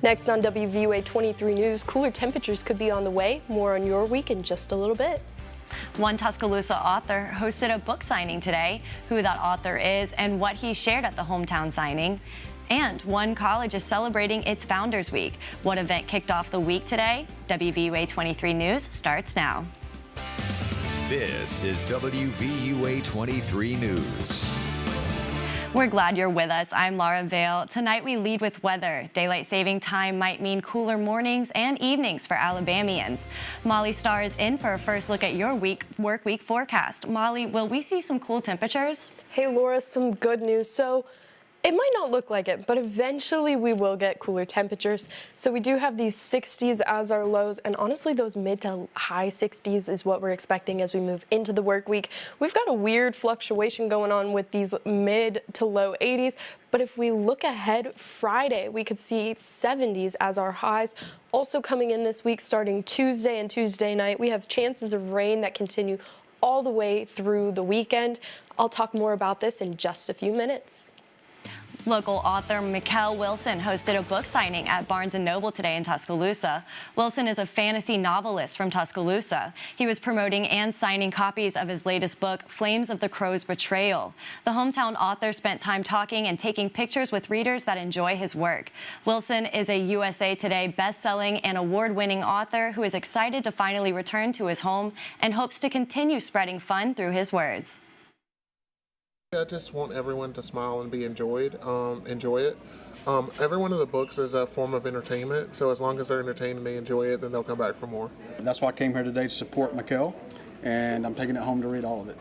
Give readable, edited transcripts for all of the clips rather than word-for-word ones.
Next on WVUA 23 News, cooler temperatures could be on the way. More on your week in just a little bit. One Tuscaloosa author hosted a book signing today. Who that author is and what he shared at the hometown signing. And one college is celebrating its Founders Week. What event kicked off the week today? WVUA 23 News starts now. This is WVUA 23 News. We're glad you're with us. I'm Laura Vale. Tonight we lead with weather. Daylight saving time might mean cooler mornings and evenings for Alabamians. Molly Starr is in for a first look at your work week forecast. Molly, will we see some cool temperatures? Hey Laura, some good news. So it might not look like it, but eventually we will get cooler temperatures. So we do have these 60s as our lows, and honestly those mid to high 60s is what we're expecting as we move into the work week. We've got a weird fluctuation going on with these mid to low 80s, but if we look ahead, Friday we could see 70s as our highs. Also coming in this week, starting Tuesday and Tuesday night, we have chances of rain that continue all the way through the weekend. I'll talk more about this in just a few minutes. Local author Mikkel Wilson hosted a book signing at Barnes & Noble today in Tuscaloosa. Wilson is a fantasy novelist from Tuscaloosa. He was promoting and signing copies of his latest book, Flames of the Crow's Betrayal. The hometown author spent time talking and taking pictures with readers that enjoy his work. Wilson is a USA Today best-selling and award-winning author who is excited to finally return to his home and hopes to continue spreading fun through his words. I just want everyone to smile and be enjoy it. Every one of the books is a form of entertainment, so as long as they're entertained and they enjoy it, then they'll come back for more. That's why I came here today to support Mikkel, and I'm taking it home to read all of it.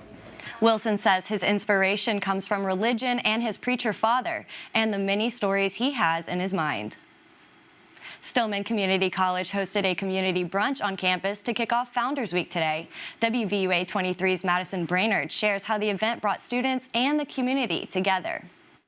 Wilson says his inspiration comes from religion and his preacher father, and the many stories he has in his mind. Stillman Community College hosted a community brunch on campus to kick off Founders Week today. WVUA 23's Madison Brainerd shares how the event brought students and the community together.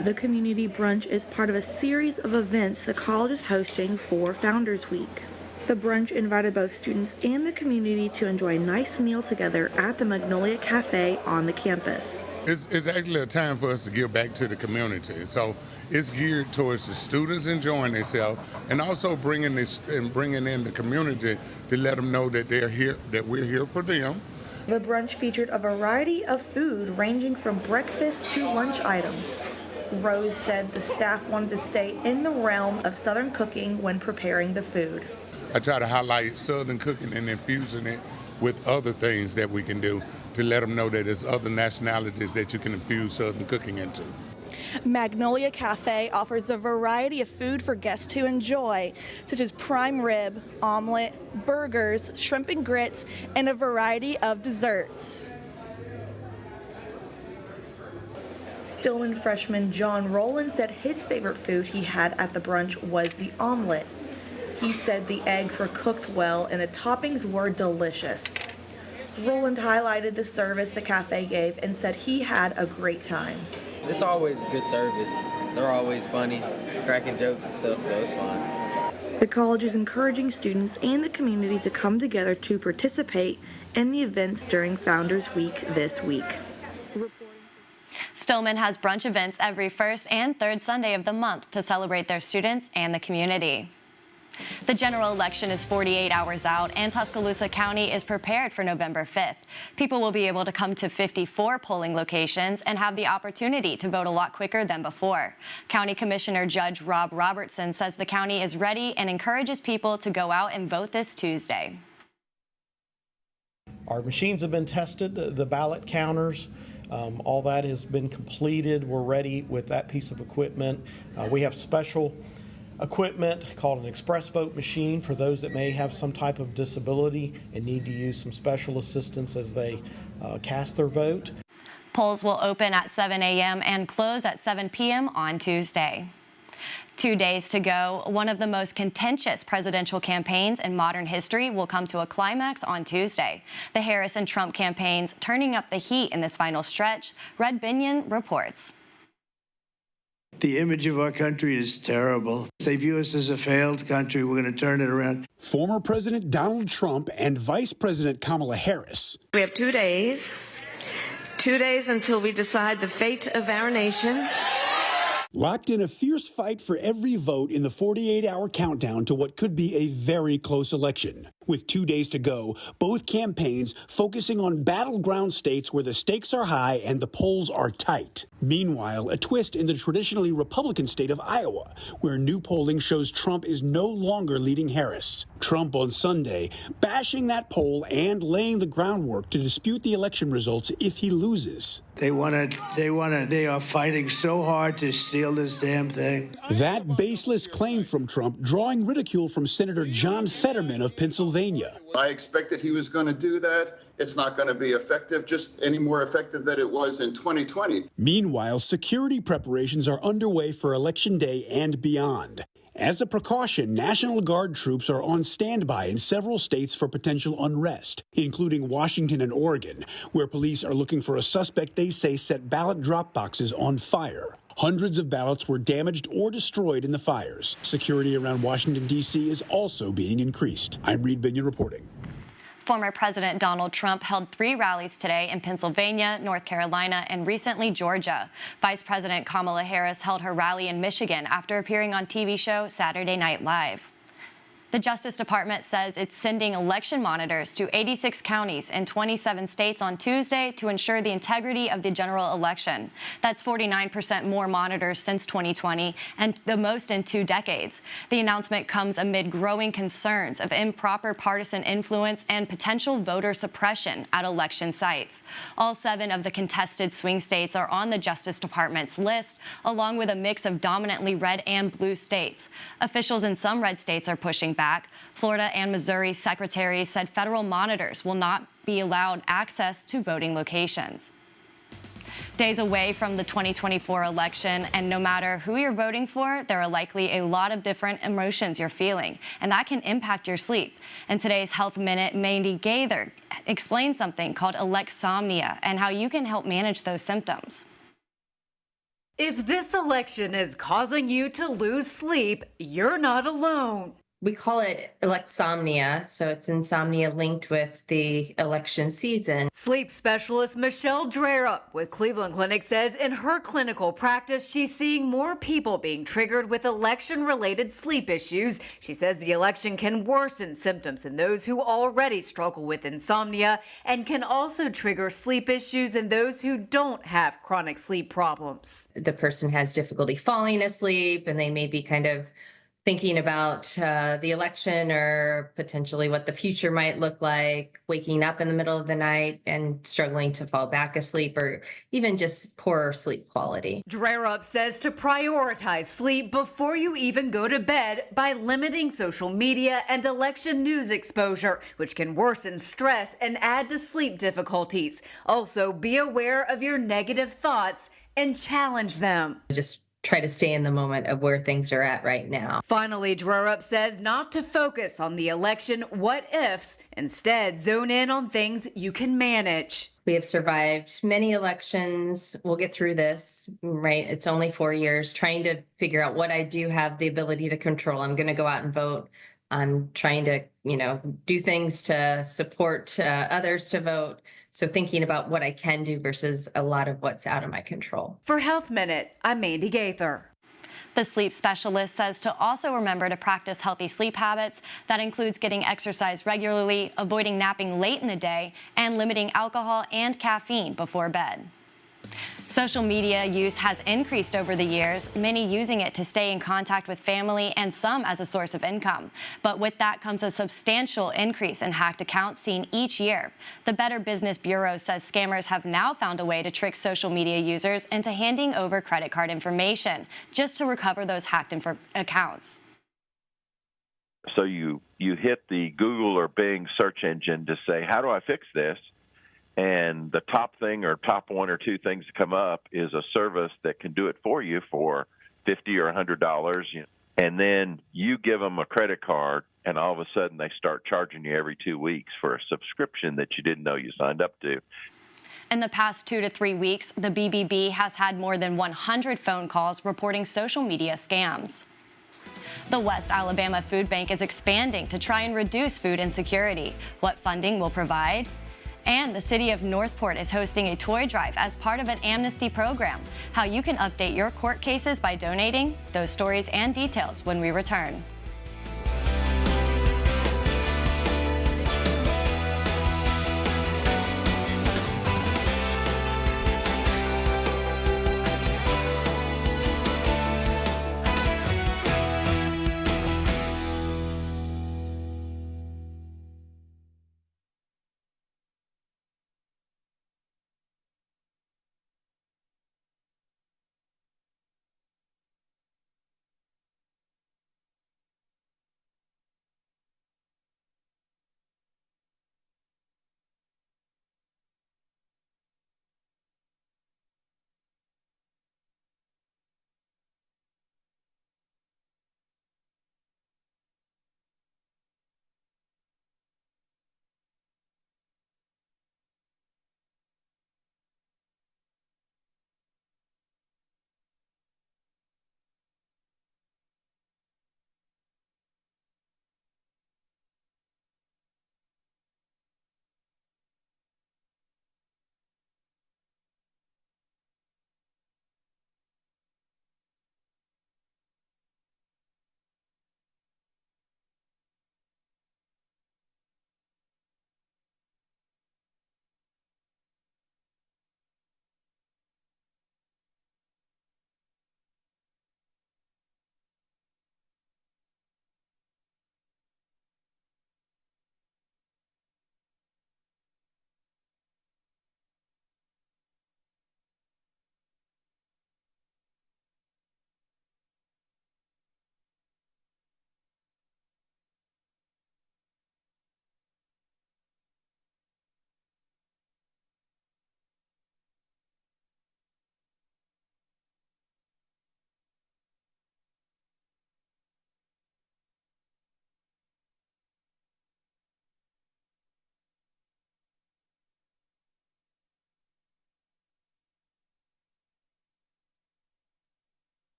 The community brunch is part of a series of events the college is hosting for Founders Week. The brunch invited both students and the community to enjoy a nice meal together at the Magnolia Cafe on the campus. It's actually a time for us to give back to the community. So it's geared towards the students enjoying themselves and also bringing in the community to let them know that they're here, that we're here for them. The brunch featured a variety of food ranging from breakfast to lunch items. Rose said the staff wanted to stay in the realm of Southern cooking when preparing the food. I try to highlight Southern cooking and infusing it with other things that we can do to let them know that there's other nationalities that you can infuse Southern cooking into. Magnolia Cafe offers a variety of food for guests to enjoy, such as prime rib, omelet, burgers, shrimp and grits, and a variety of desserts. Stillman freshman John Rowland said his favorite food he had at the brunch was the omelet. He said the eggs were cooked well and the toppings were delicious. Rowland highlighted the service the cafe gave and said he had a great time. It's always good service. They're always funny, cracking jokes and stuff, so it's fun. The college is encouraging students and the community to come together to participate in the events during Founders Week this week. Stillman has brunch events every first and third Sunday of the month to celebrate their students and the community. The general election is 48 hours out, and Tuscaloosa County is prepared for November 5th. People will be able to come to 54 polling locations and have the opportunity to vote a lot quicker than before. County Commissioner Judge Rob Robertson says the county is ready and encourages people to go out and vote this Tuesday. Our machines have been tested, the ballot counters. All that has been completed. We're ready with that piece of equipment. We have special equipment called an express vote machine for those that may have some type of disability and need to use some special assistance as they cast their vote. Polls will open at 7 a.m. and close at 7 p.m. on Tuesday. 2 days to go. One of the most contentious presidential campaigns in modern history will come to a climax on Tuesday. The Harris and Trump campaigns turning up the heat in this final stretch. Red Binion reports. The image of our country is terrible. They view us as a failed country. We're going to turn it around. Former President Donald Trump and Vice President Kamala Harris. We have 2 days. 2 days until we decide the fate of our nation. locked in a fierce fight for every vote in the 48-hour countdown to what could be a very close election. With 2 days to go, both campaigns focusing on battleground states where the stakes are high and the polls are tight. Meanwhile, a twist in the traditionally Republican state of Iowa, where new polling shows Trump is no longer leading Harris. Trump on Sunday bashing that poll and laying the groundwork to dispute the election results if he loses. They are fighting so hard to steal this damn thing. That baseless claim from Trump drawing ridicule from Senator John Fetterman of Pennsylvania. I expected he was going to do that. It's not going to be effective, just any more effective than it was in 2020. Meanwhile, security preparations are underway for Election Day and beyond. As a precaution, National Guard troops are on standby in several states for potential unrest, including Washington and Oregon, where police are looking for a suspect they say set ballot drop boxes on fire. Hundreds of ballots were damaged or destroyed in the fires. Security around Washington, D.C. is also being increased. I'm Reed Binion reporting. Former President Donald Trump held 3 rallies today in Pennsylvania, North Carolina, and recently Georgia. Vice President Kamala Harris held her rally in Michigan after appearing on TV show Saturday Night Live. The Justice Department says it's sending election monitors to 86 counties in 27 states on Tuesday to ensure the integrity of the general election. That's 49% more monitors since 2020 and the most in 2 decades. The announcement comes amid growing concerns of improper partisan influence and potential voter suppression at election sites. All 7 of the contested swing states are on the Justice Department's list, along with a mix of dominantly red and blue states. Officials in some red states are pushing back. Florida and Missouri secretaries said federal monitors will not be allowed access to voting locations. Days away from the 2024 election, and no matter who you're voting for, there are likely a lot of different emotions you're feeling, and that can impact your sleep. In today's Health Minute, Mandy Gaither explains something called alexsomnia and how you can help manage those symptoms. If this election is causing you to lose sleep, you're not alone. We call it alexsomnia, so it's insomnia linked with the election season. Sleep specialist Michelle Drerup with Cleveland Clinic says in her clinical practice, she's seeing more people being triggered with election-related sleep issues. She says the election can worsen symptoms in those who already struggle with insomnia and can also trigger sleep issues in those who don't have chronic sleep problems. The person has difficulty falling asleep, and they may be kind of thinking about the election or potentially what the future might look like, waking up in the middle of the night and struggling to fall back asleep, or even just poor sleep quality. Drerup says to prioritize sleep before you even go to bed by limiting social media and election news exposure, which can worsen stress and add to sleep difficulties. Also, be aware of your negative thoughts and challenge them. Just try to stay in the moment of where things are at right now. Finally, Drerup says not to focus on the election what-ifs, instead zone in on things you can manage. We have survived many elections. We'll get through this, right? It's only 4 years, trying to figure out what I do have the ability to control. I'm going to go out and vote. I'm trying to, do things to support others to vote. So thinking about what I can do versus a lot of what's out of my control. For Health Minute, I'm Mandy Gaither. The sleep specialist says to also remember to practice healthy sleep habits. That includes getting exercise regularly, avoiding napping late in the day, and limiting alcohol and caffeine before bed. Social media use has increased over the years, many using it to stay in contact with family and some as a source of income. But with that comes a substantial increase in hacked accounts seen each year. The Better Business Bureau says scammers have now found a way to trick social media users into handing over credit card information just to recover those hacked accounts. So you hit the Google or Bing search engine to say, how do I fix this? And the top thing or top 1 or 2 things to come up is a service that can do it for you for $50 or $100. And then you give them a credit card, and all of a sudden they start charging you every 2 weeks for a subscription that you didn't know you signed up to. In the past 2 to 3 weeks, the BBB has had more than 100 phone calls reporting social media scams. The West Alabama Food Bank is expanding to try and reduce food insecurity. What funding will provide? And the city of Northport is hosting a toy drive as part of an amnesty program. How you can update your court cases by donating, those stories and details when we return.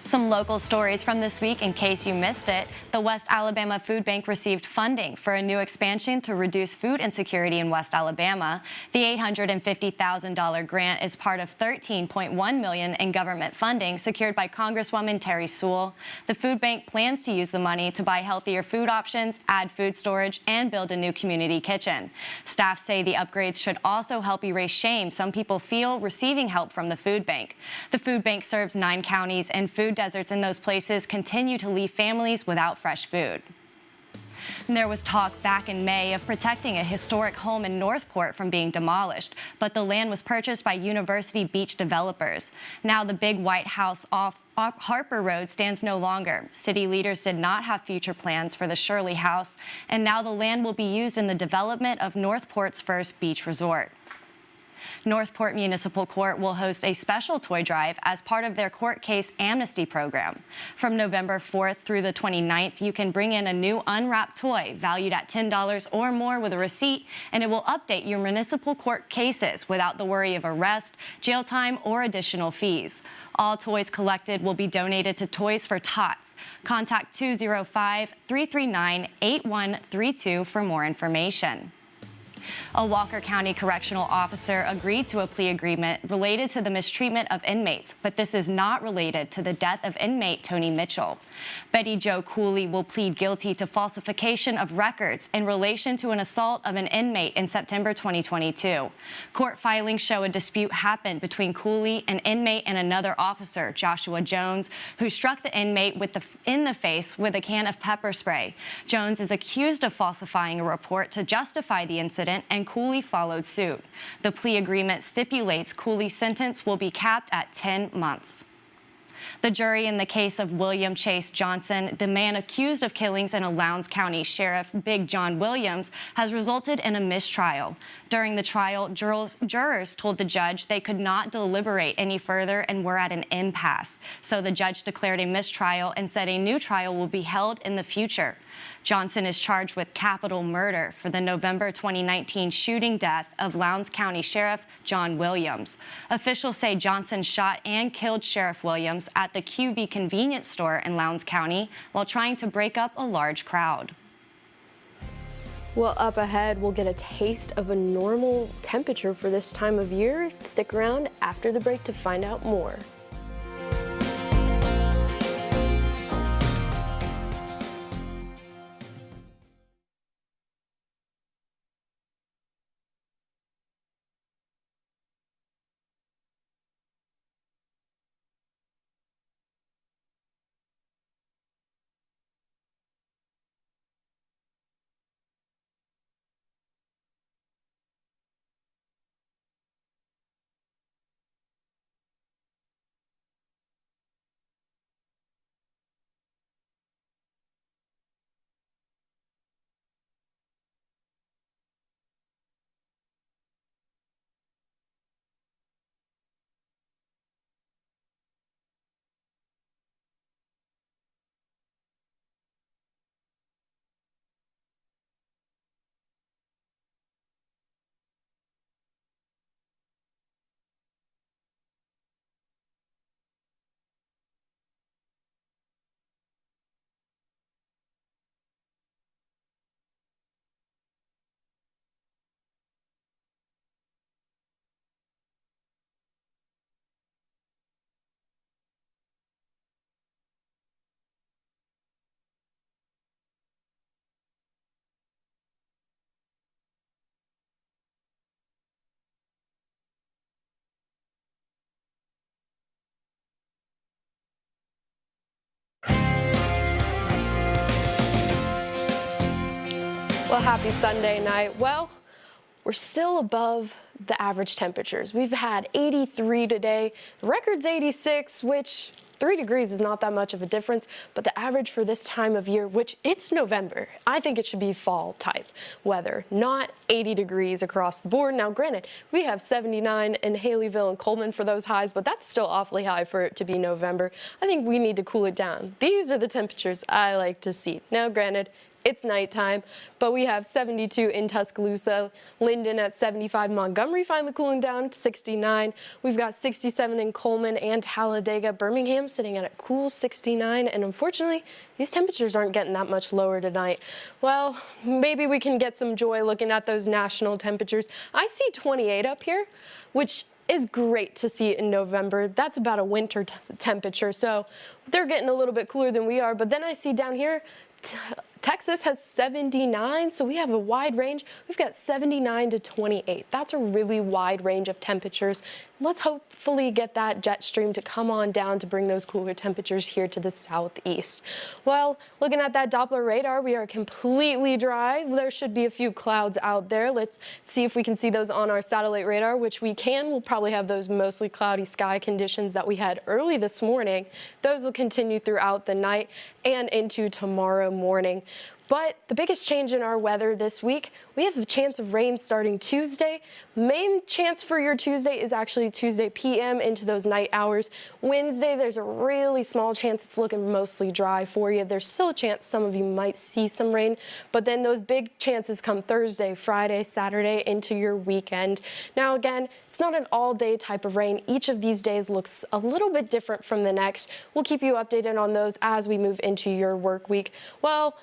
Some local stories from this week in case you missed it. The West Alabama Food Bank received funding for a new expansion to reduce food insecurity in West Alabama. The $850,000 grant is part of $13.1 million in government funding secured by Congresswoman Terry Sewell. The food bank plans to use the money to buy healthier food options, add food storage, and build a new community kitchen. Staff say the upgrades should also help erase shame some people feel receiving help from the food bank. The food bank serves 9 counties, and food deserts in those places continue to leave families without fresh food. And there was talk back in May of protecting a historic home in Northport from being demolished, but the land was purchased by University Beach developers. Now the big white house off Harper Road stands no longer. City leaders did not have future plans for the Shirley House, and now the land will be used in the development of Northport's first beach resort. Northport Municipal Court will host a special toy drive as part of their court case amnesty program. From November 4th through the 29th, you can bring in a new unwrapped toy valued at $10 or more with a receipt, and it will update your municipal court cases without the worry of arrest, jail time, or additional fees. All toys collected will be donated to Toys for Tots. Contact 205-339-8132 for more information. A Walker County correctional officer agreed to a plea agreement related to the mistreatment of inmates, but this is not related to the death of inmate Tony Mitchell. Betty Jo Cooley will plead guilty to falsification of records in relation to an assault of an inmate in September 2022. Court filings show a dispute happened between Cooley, an inmate, and another officer, Joshua Jones, who struck the inmate in the face with a can of pepper spray. Jones is accused of falsifying a report to justify the incident, and Cooley followed suit. The plea agreement stipulates Cooley's sentence will be capped at 10 months. The jury in the case of William Chase Johnson, the man accused of killings in a Lowndes County Sheriff Big John Williams, has resulted in a mistrial. During the trial, jurors told the judge they could not deliberate any further and were at an impasse. So the judge declared a mistrial and said a new trial will be held in the future. Johnson is charged with capital murder for the November 2019 shooting death of Lowndes County Sheriff John Williams. Officials say Johnson shot and killed Sheriff Williams at the QV convenience store in Lowndes County while trying to break up a large crowd. Well, up ahead, we'll get a taste of a normal temperature for this time of year. Stick around after the break to find out more. Well, happy Sunday night. Well, we're still above the average temperatures. We've had 83 today. The record's 86, which 3 degrees is not that much of a difference, but the average for this time of year, which it's November, I think it should be fall type weather, not 80 degrees across the board. Now, granted, we have 79 in Haleyville and Coleman for those highs, but that's still awfully high for it to be November. I think we need to cool it down. These are the temperatures I like to see. Now, granted, it's nighttime, but we have 72 in Tuscaloosa, Linden at 75, Montgomery finally cooling down to 69. We've got 67 in Coleman and Talladega, Birmingham sitting at a cool 69, and unfortunately, these temperatures aren't getting that much lower tonight. Well, maybe we can get some joy looking at those national temperatures. I see 28 up here, which is great to see in November. That's about a winter temperature, so they're getting a little bit cooler than we are, but then I see down here, Texas has 79, so we have a wide range. We've got 79 to 28. That's a really wide range of temperatures. Let's hopefully get that jet stream to come on down to bring those cooler temperatures here to the southeast. Well, looking at that Doppler radar, we are completely dry. There should be a few clouds out there. Let's see if we can see those on our satellite radar, which we can. We'll probably have those mostly cloudy sky conditions that we had early this morning. Those will continue throughout the night and into tomorrow morning. But the biggest change in our weather this week, we have a chance of rain starting Tuesday. Main chance for your Tuesday is actually Tuesday PM into those night hours. Wednesday, there's a really small chance it's looking mostly dry for you. There's still a chance some of you might see some rain, but then those big chances come Thursday, Friday, Saturday into your weekend. Now again, it's not an all-day type of rain. Each of these days looks a little bit different from the next. We'll keep you updated on those as we move into your work week. Well,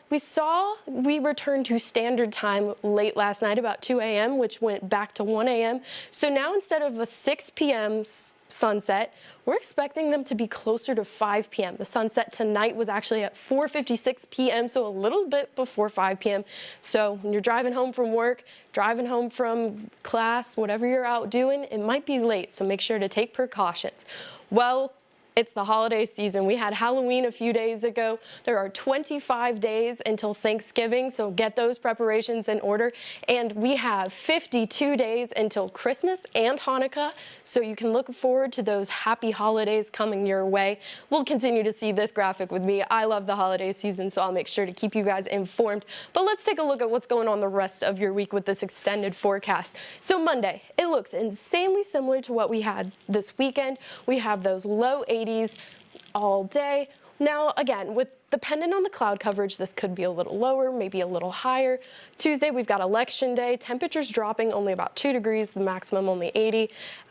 we returned to standard time late last night, about 2 a.m., which went back to 1 a.m. So now instead of a 6 p.m. sunset, we're expecting them to be closer to 5 p.m. The sunset tonight was actually at 4:56 p.m., so a little bit before 5 p.m. So when you're driving home from work, driving home from class, whatever you're out doing, it might be late, so make sure to take precautions. Well, it's the holiday season. We had Halloween a few days ago. There are 25 days until Thanksgiving, so get those preparations in order. And we have 52 days until Christmas and Hanukkah, so you can look forward to those happy holidays coming your way. We'll continue to see this graphic with me. I love the holiday season, so I'll make sure to keep you guys informed. But let's take a look at what's going on the rest of your week with this extended forecast. So Monday, it looks insanely similar to what we had this weekend. We have those low 80s all day. Now, again, with depending on the cloud coverage, this could be a little lower, maybe a little higher. Tuesday, we've got election day. Temperatures dropping only about 2 degrees, the maximum only 80.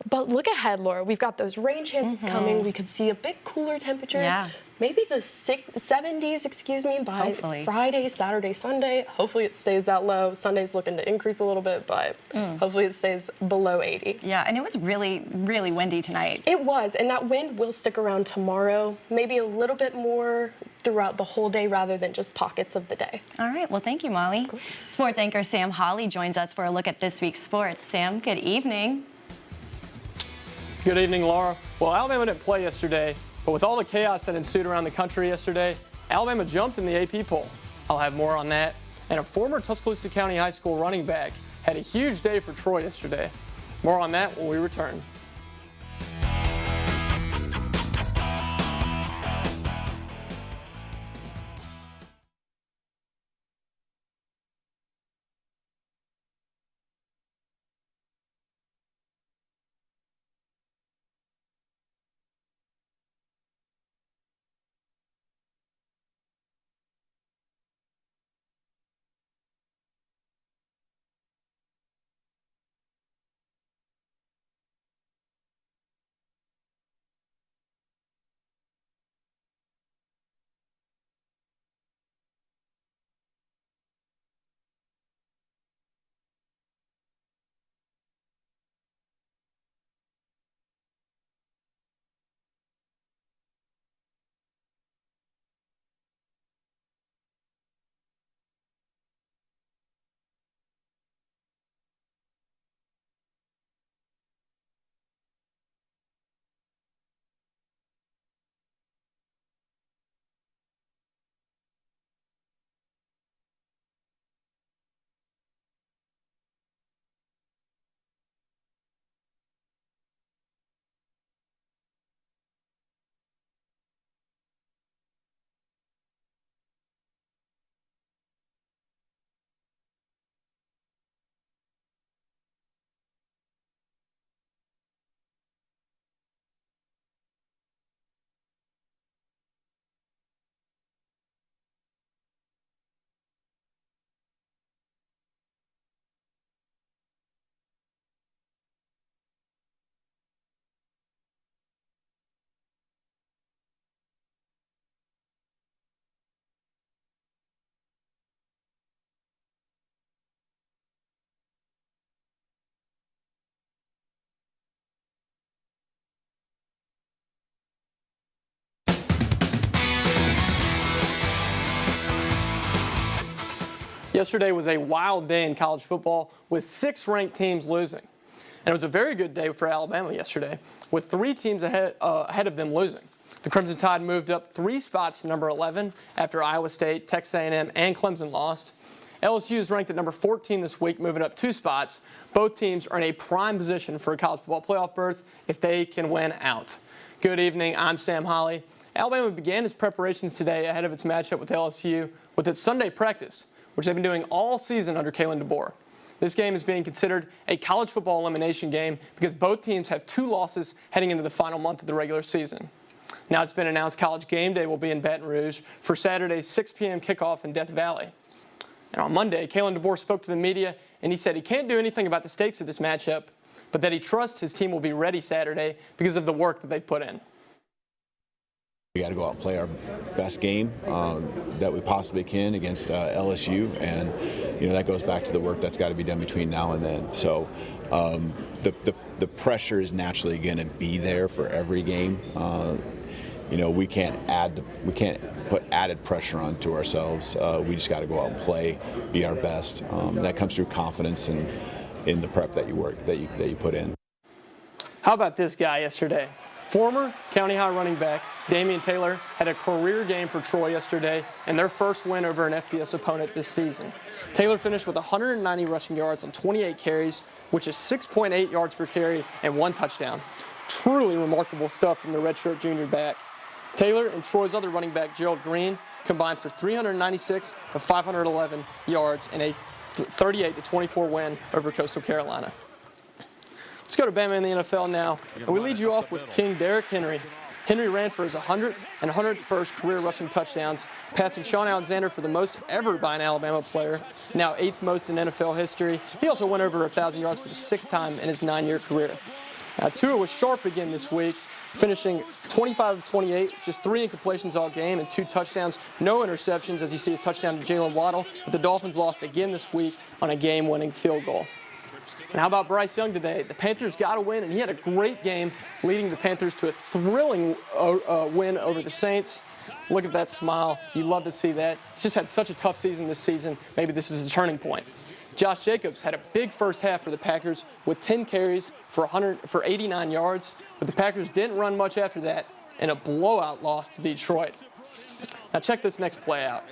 But look ahead, Laura. We've got those rain chances coming. We could see a bit cooler temperatures. Yeah. Maybe the 70s, by Hopefully. Friday, Saturday, Sunday. Hopefully it stays that low. Sunday's looking to increase a little bit, but hopefully it stays below 80. Yeah, and it was really, really windy tonight. It was, and that wind will stick around tomorrow, maybe a little bit more throughout the whole day rather than just pockets of the day. All right, well, thank you, Molly. Sports anchor Sam Hawley joins us for a look at this week's sports. Sam, good evening. Good evening, Laura. Well, Alabama didn't play yesterday, but with all the chaos that ensued around the country yesterday, Alabama jumped in the AP poll. I'll have more on that. And a former Tuscaloosa County High School running back had a huge day for Troy yesterday. More on that when we return. Yesterday was a wild day in college football with 6 ranked teams losing. And it was a very good day for Alabama yesterday, with 3 teams ahead of them losing. The Crimson Tide moved up 3 spots to number 11 after Iowa State, Texas A&M, and Clemson lost. LSU is ranked at number 14 this week, moving up 2 spots. Both teams are in a prime position for a college football playoff berth if they can win out. Good evening, I'm Sam Hawley. Alabama began its preparations today ahead of its matchup with LSU with its Sunday practice, which they've been doing all season under Kalen DeBoer. This game is being considered a college football elimination game because both teams have 2 losses heading into the final month of the regular season. Now it's been announced College Game Day will be in Baton Rouge for Saturday's 6 p.m. kickoff in Death Valley. And on Monday, Kalen DeBoer spoke to the media, and he said he can't do anything about the stakes of this matchup, but that he trusts his team will be ready Saturday because of the work that they've put in. We got to go out and play our best game that we possibly can against LSU, and that goes back to the work that's got to be done between now and then. So the pressure is naturally going to be there for every game. We can't put added pressure onto ourselves. We just got to go out and play, be our best. That comes through confidence and in the prep that you put in. How about this guy yesterday? Former County High running back Damian Taylor had a career game for Troy yesterday and their first win over an FBS opponent this season. Taylor finished with 190 rushing yards on 28 carries, which is 6.8 yards per carry and 1 touchdown. Truly remarkable stuff from the redshirt junior back. Taylor and Troy's other running back, Gerald Green, combined for 396 of 511 yards in a 38-24 win over Coastal Carolina. Let's go to Bama in the NFL now, and we lead you off with King Derrick Henry. Henry ran for his 100th and 101st career rushing touchdowns, passing Shaun Alexander for the most ever by an Alabama player, now 8th most in NFL history. He also went over 1,000 yards for the 6th time in his 9-year career. Now, Tua was sharp again this week, finishing 25 of 28, just 3 incompletions all game and 2 touchdowns, no interceptions, as you see his touchdown to Jalen Waddle. But the Dolphins lost again this week on a game-winning field goal. And how about Bryce Young today? The Panthers got a win, and he had a great game, leading the Panthers to a thrilling win over the Saints. Look at that smile. You love to see that. He's just had such a tough season this season. Maybe this is a turning point. Josh Jacobs had a big first half for the Packers with 10 carries for 89 yards, but the Packers didn't run much after that in a blowout loss to Detroit. Now check this next play out.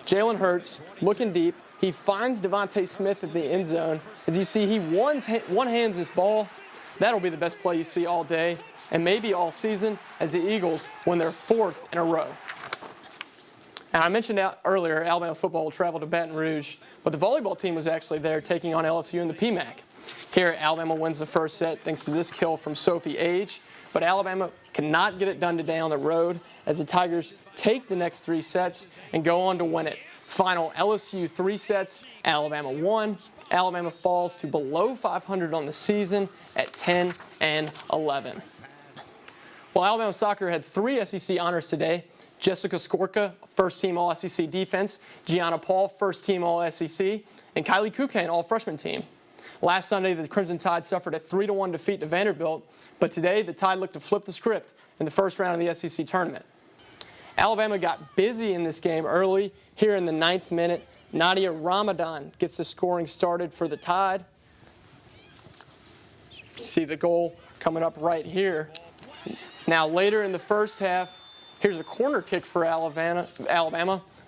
Jalen Hurts looking deep. He finds Devontae Smith at the end zone. As you see, he one-hands this ball. That'll be the best play you see all day and maybe all season as the Eagles win their 4th in a row. Now, I mentioned earlier Alabama football will travel to Baton Rouge, but the volleyball team was actually there taking on LSU in the PMAC. Here, Alabama wins the first set thanks to this kill from Sophie Age, but Alabama cannot get it done today on the road as the Tigers take the next 3 sets and go on to win it. Final LSU 3 sets, Alabama 1. Alabama falls to below 500 on the season at 10-11. Well, Alabama soccer had 3 SEC honors today. Jessica Skorka, first-team All-SEC defense. Gianna Paul, first-team All-SEC. And Kylie Kukan, all-freshman team. Last Sunday, the Crimson Tide suffered a 3-1 defeat to Vanderbilt, but today the Tide looked to flip the script in the first round of the SEC tournament. Alabama got busy in this game early. Here in the 9th minute, Nadia Ramadan gets the scoring started for the Tide. See the goal coming up right here. Now later in the first half, here's a corner kick for Alabama.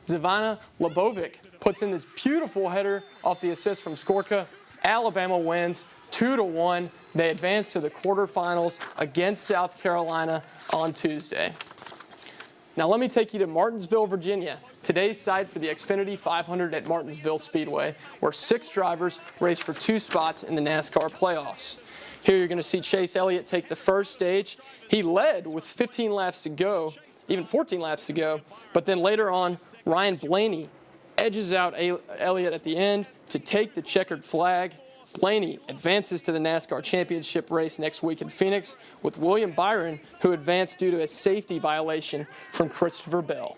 Zivana Lebovic puts in this beautiful header off the assist from Skorka. Alabama wins 2-1. They advance to the quarterfinals against South Carolina on Tuesday. Now let me take you to Martinsville, Virginia, today's site for the Xfinity 500 at Martinsville Speedway, where 6 drivers race for 2 spots in the NASCAR playoffs. Here you're going to see Chase Elliott take the first stage. He led with 15 laps to go, even 14 laps to go, but then later on, Ryan Blaney edges out Elliott at the end to take the checkered flag. Blaney advances to the NASCAR championship race next week in Phoenix with William Byron, who advanced due to a safety violation from Christopher Bell.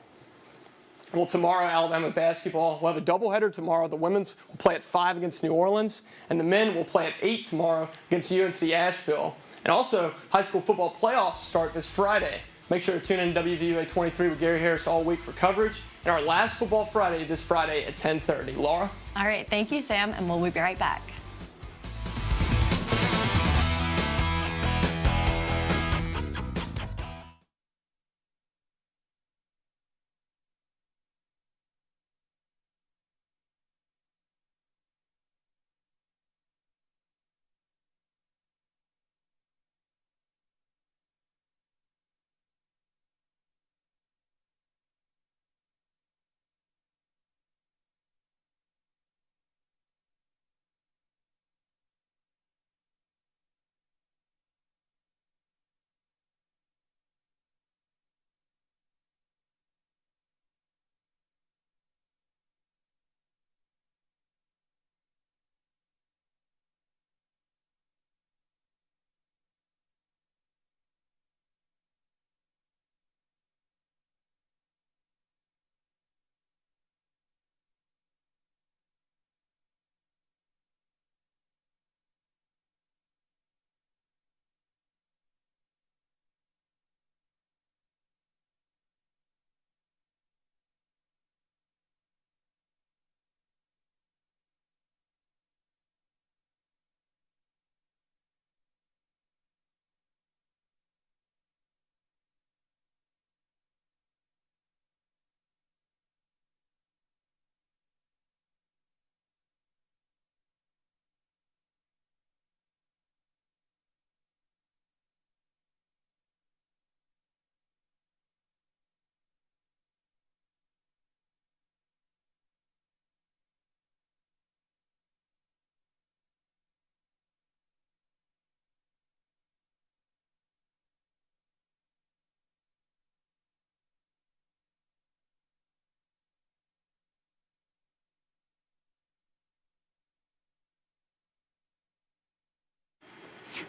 Well, tomorrow, Alabama basketball will have a doubleheader tomorrow. The women's will play at 5 against New Orleans, and the men will play at 8 tomorrow against UNC Asheville. And also, high school football playoffs start this Friday. Make sure to tune in to WVUA 23 with Gary Harris all week for coverage. And our last Football Friday this Friday at 10:30. Laura? All right, thank you, Sam, and we'll be right back.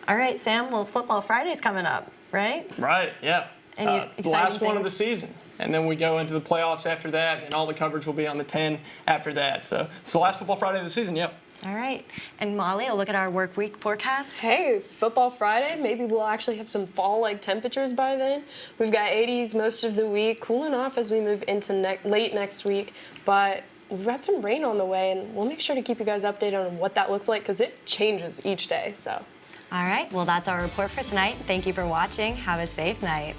All right, Sam. Well, Football Friday's coming up, right? Right. Yeah. Any the last one of the things? season. And then we go into the playoffs after that, and all the coverage will be on the 10 after that. So it's the last Football Friday of the season, yep. All right. And Molly, a look at our work week forecast. Hey, Football Friday, maybe we'll actually have some fall-like temperatures by then. We've got 80s most of the week, cooling off as we move into late next week, but we've got some rain on the way, and we'll make sure to keep you guys updated on what that looks like because it changes each day. So. All right. Well, that's our report for tonight. Thank you for watching. Have a safe night.